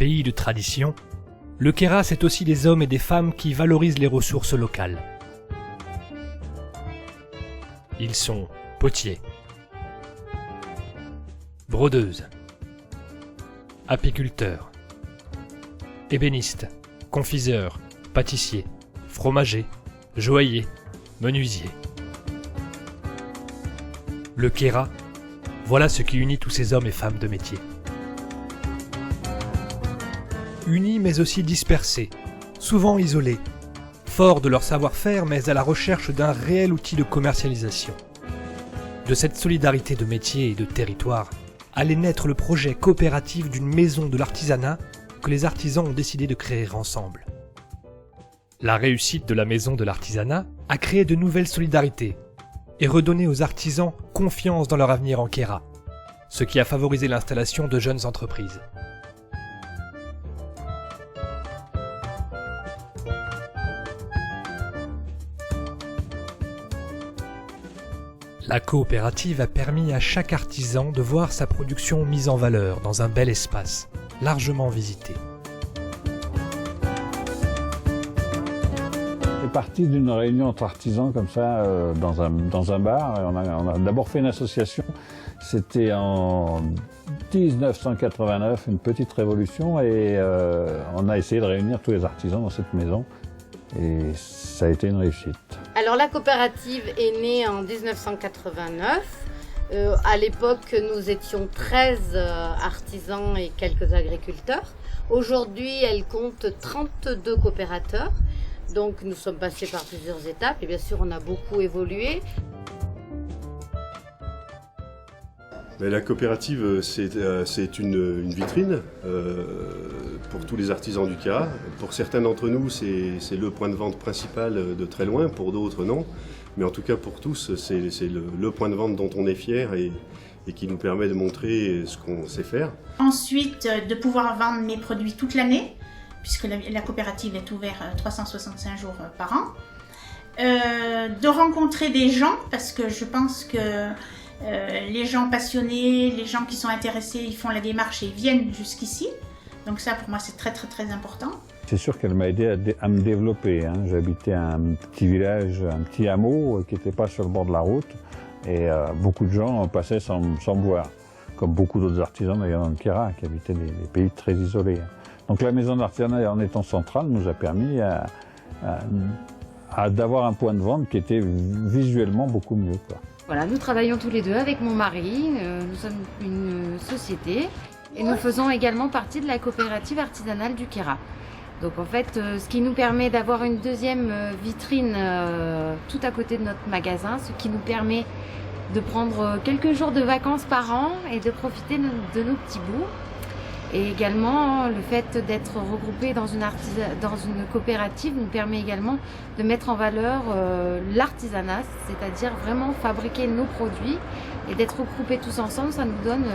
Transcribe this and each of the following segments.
pays de tradition, le Kera c'est aussi des hommes et des femmes qui valorisent les ressources locales. Ils sont potiers, brodeuses, apiculteurs, ébénistes, confiseurs, pâtissiers, fromagers, joailliers, menuisiers. Le Kera, voilà ce qui unit tous ces hommes et femmes de métier. Unis mais aussi dispersés, souvent isolés, forts de leur savoir-faire mais à la recherche d'un réel outil de commercialisation. De cette solidarité de métier et de territoire allait naître le projet coopératif d'une maison de l'artisanat que les artisans ont décidé de créer ensemble. La réussite de la maison de l'artisanat a créé de nouvelles solidarités et redonné aux artisans confiance dans leur avenir en Kera, ce qui a favorisé l'installation de jeunes entreprises. La coopérative a permis à chaque artisan de voir sa production mise en valeur dans un bel espace, largement visité. C'est parti d'une réunion entre artisans comme ça, dans un bar. On a d'abord fait une association. C'était en 1989, une petite révolution, et on a essayé de réunir tous les artisans dans cette maison. Et ça a été une réussite. Alors la coopérative est née en 1989. À l'époque, nous étions 13 artisans et quelques agriculteurs. Aujourd'hui, elle compte 32 coopérateurs. Donc nous sommes passés par plusieurs étapes et bien sûr on a beaucoup évolué. La coopérative, c'est une vitrine pour tous les artisans du Kera. Pour certains d'entre nous, c'est le point de vente principal de très loin, pour d'autres non. Mais en tout cas pour tous, c'est le point de vente dont on est fier et qui nous permet de montrer ce qu'on sait faire. Ensuite, de pouvoir vendre mes produits toute l'année, puisque la coopérative est ouverte 365 jours par an. De rencontrer des gens, parce que je pense que les gens passionnés, les gens qui sont intéressés, ils font la démarche et viennent jusqu'ici. Donc ça, pour moi, c'est très très très important. C'est sûr qu'elle m'a aidé à me développer. J'habitais un petit village, un petit hameau qui n'était pas sur le bord de la route. Et beaucoup de gens passaient sans me voir. Comme beaucoup d'autres artisans d'ailleurs dans le Kera, qui habitaient des pays très isolés. Donc la maison de l'artisanat, en étant centrale, nous a permis d'avoir un point de vente qui était visuellement beaucoup mieux, quoi. Voilà, nous travaillons tous les deux avec mon mari, nous sommes une société et nous faisons également partie de la coopérative artisanale du Kera. Donc en fait, ce qui nous permet d'avoir une deuxième vitrine tout à côté de notre magasin, ce qui nous permet de prendre quelques jours de vacances par an et de profiter de nos petits bouts. Et également, le fait d'être regroupé dans une coopérative nous permet également de mettre en valeur l'artisanat, c'est-à-dire vraiment fabriquer nos produits et d'être regroupés tous ensemble, ça nous donne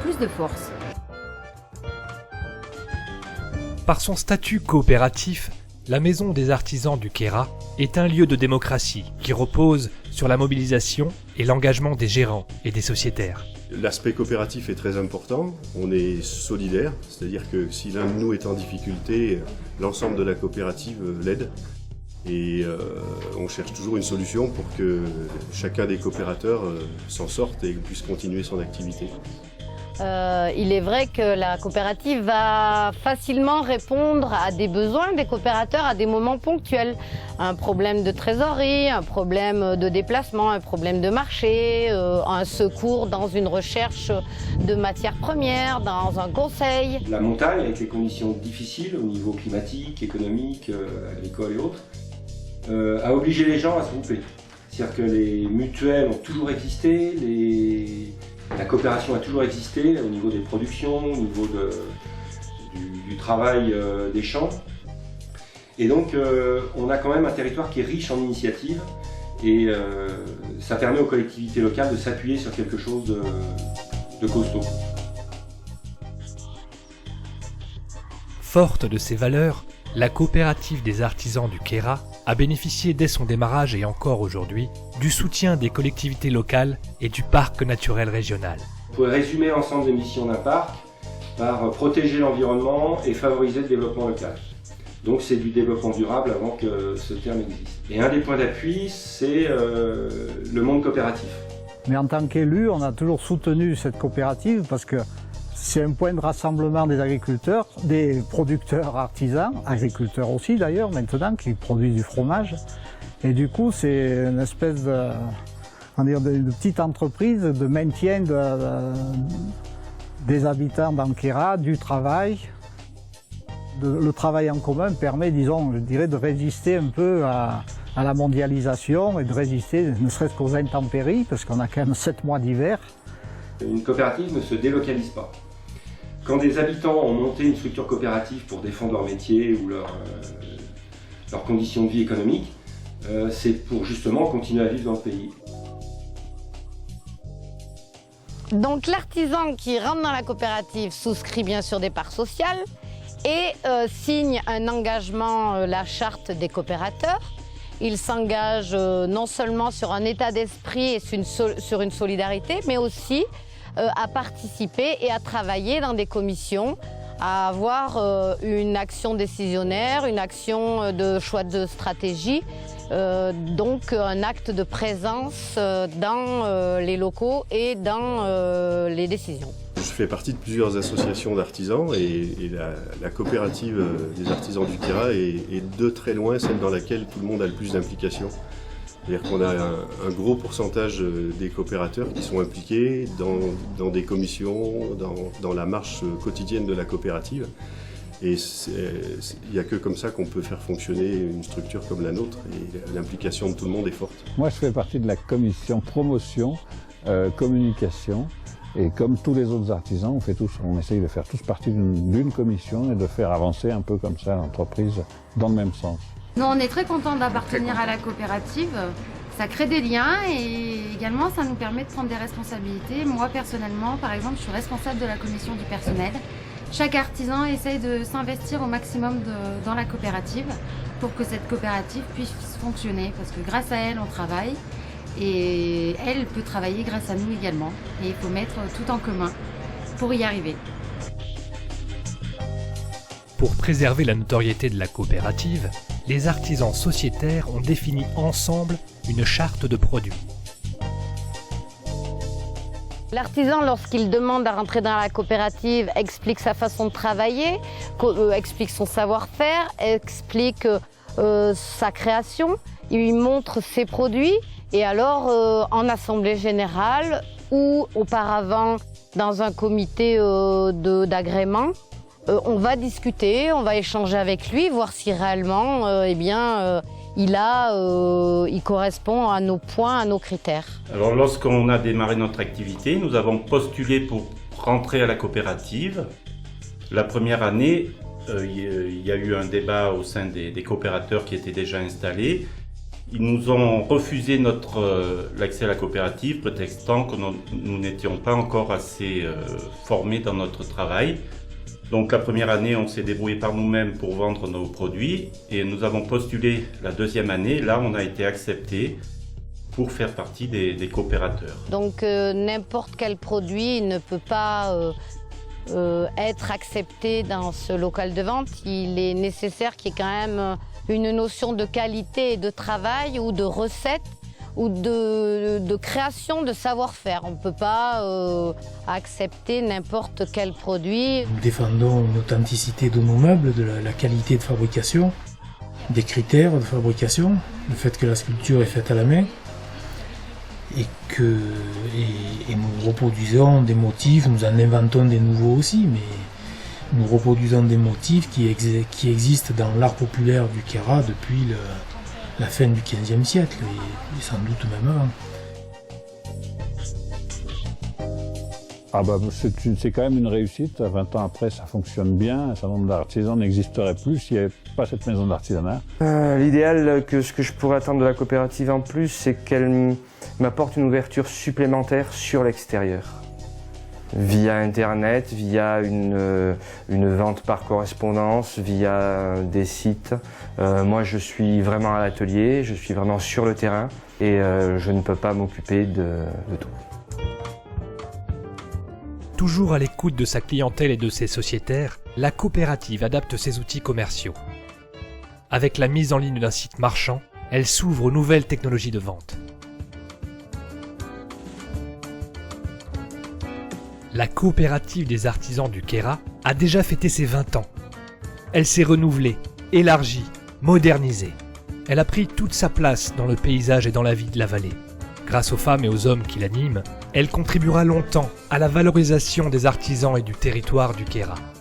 plus de force. Par son statut coopératif, la Maison des artisans du Kera est un lieu de démocratie qui repose sur la mobilisation et l'engagement des gérants et des sociétaires. L'aspect coopératif est très important, on est solidaire, c'est-à-dire que si l'un de nous est en difficulté, l'ensemble de la coopérative l'aide. Et on cherche toujours une solution pour que chacun des coopérateurs s'en sorte et puisse continuer son activité. Il est vrai que la coopérative va facilement répondre à des besoins des coopérateurs à des moments ponctuels. Un problème de trésorerie, un problème de déplacement, un problème de marché, un secours dans une recherche de matières premières, dans un conseil. La montagne, avec les conditions difficiles au niveau climatique, économique, agricole et autres, a obligé les gens à se grouper. C'est-à-dire que les mutuelles ont toujours existé, la coopération a toujours existé au niveau des productions, au niveau du travail des champs. Et donc on a quand même un territoire qui est riche en initiatives et ça permet aux collectivités locales de s'appuyer sur quelque chose de costaud. Forte de ses valeurs, la coopérative des artisans du Kera a bénéficié dès son démarrage et encore aujourd'hui du soutien des collectivités locales et du parc naturel régional. On pourrait résumer l'ensemble des missions d'un parc par protéger l'environnement et favoriser le développement local. Donc c'est du développement durable avant que ce terme existe. Et un des points d'appui, c'est le monde coopératif. Mais en tant qu'élu, on a toujours soutenu cette coopérative parce que c'est un point de rassemblement des agriculteurs, des producteurs artisans, agriculteurs aussi d'ailleurs maintenant, qui produisent du fromage. Et du coup, c'est une espèce de petite entreprise de maintien des habitants d'Anquera, du travail. Le travail en commun permet, disons, je dirais, de résister un peu à la mondialisation et de résister ne serait-ce qu'aux intempéries, parce qu'on a quand même 7 mois d'hiver. Une coopérative ne se délocalise pas. Quand des habitants ont monté une structure coopérative pour défendre leur métier ou leurs conditions de vie économiques, c'est pour justement continuer à vivre dans le pays. Donc l'artisan qui rentre dans la coopérative souscrit bien sûr des parts sociales et signe un engagement, la charte des coopérateurs. Il s'engage non seulement sur un état d'esprit et sur une solidarité, mais aussi à participer et à travailler dans des commissions, à avoir une action décisionnaire, une action de choix de stratégie, donc un acte de présence dans les locaux et dans les décisions. Je fais partie de plusieurs associations d'artisans et la coopérative des artisans du Queyras est de très loin celle dans laquelle tout le monde a le plus d'implication. C'est-à-dire qu'on a un gros pourcentage des coopérateurs qui sont impliqués dans des commissions, dans la marche quotidienne de la coopérative. Et il n'y a que comme ça qu'on peut faire fonctionner une structure comme la nôtre. Et l'implication de tout le monde est forte. Moi, je fais partie de la commission promotion, communication. Et comme tous les autres artisans, on essaye de faire tous partie d'une commission et de faire avancer un peu comme ça l'entreprise dans le même sens. Nous, on est très contents d'appartenir à la coopérative. Ça crée des liens et également ça nous permet de prendre des responsabilités. Moi, personnellement, par exemple, je suis responsable de la commission du personnel. Chaque artisan essaye de s'investir au maximum dans la coopérative pour que cette coopérative puisse fonctionner. Parce que grâce à elle, on travaille. Et elle peut travailler grâce à nous également. Et il faut mettre tout en commun pour y arriver. Pour préserver la notoriété de la coopérative, les artisans sociétaires ont défini ensemble une charte de produits. L'artisan, lorsqu'il demande à rentrer dans la coopérative, explique sa façon de travailler, explique son savoir-faire, explique sa création, il montre ses produits. Et alors, en assemblée générale ou auparavant dans un comité d'agrément, on va discuter, on va échanger avec lui, voir si réellement il correspond à nos points, à nos critères. Alors lorsqu'on a démarré notre activité, nous avons postulé pour rentrer à la coopérative. La première année, il y a eu un débat au sein des coopérateurs qui étaient déjà installés. Ils nous ont refusé l'accès à la coopérative, prétextant que nous n'étions pas encore assez formés dans notre travail. Donc la première année, on s'est débrouillé par nous-mêmes pour vendre nos produits et nous avons postulé la deuxième année. Là, on a été acceptés pour faire partie des coopérateurs. Donc n'importe quel produit ne peut pas être accepté dans ce local de vente. Il est nécessaire qu'il y ait quand même une notion de qualité et de travail ou de recette ou de création de savoir-faire. On ne peut pas accepter n'importe quel produit. Nous défendons une authenticité de nos meubles, de la qualité de fabrication, des critères de fabrication, le fait que la sculpture est faite à la main et nous reproduisons des motifs, nous en inventons des nouveaux aussi, mais nous reproduisons des motifs qui existent dans l'art populaire du Queyras depuis la fin du XVe siècle et sans doute même avant. C'est quand même une réussite. 20 ans après, ça fonctionne bien. Un certain nombre d'artisans n'existerait plus s'il n'y avait pas cette maison d'artisanat. L'idéal, ce que je pourrais attendre de la coopérative en plus, c'est qu'elle m'apporte une ouverture supplémentaire sur l'extérieur. Via Internet, via une vente par correspondance, via des sites. Moi, je suis vraiment à l'atelier, je suis vraiment sur le terrain et je ne peux pas m'occuper de tout. Toujours à l'écoute de sa clientèle et de ses sociétaires, la coopérative adapte ses outils commerciaux. Avec la mise en ligne d'un site marchand, elle s'ouvre aux nouvelles technologies de vente. La coopérative des artisans du Queyras a déjà fêté ses 20 ans. Elle s'est renouvelée, élargie, modernisée. Elle a pris toute sa place dans le paysage et dans la vie de la vallée. Grâce aux femmes et aux hommes qui l'animent, elle contribuera longtemps à la valorisation des artisans et du territoire du Queyras.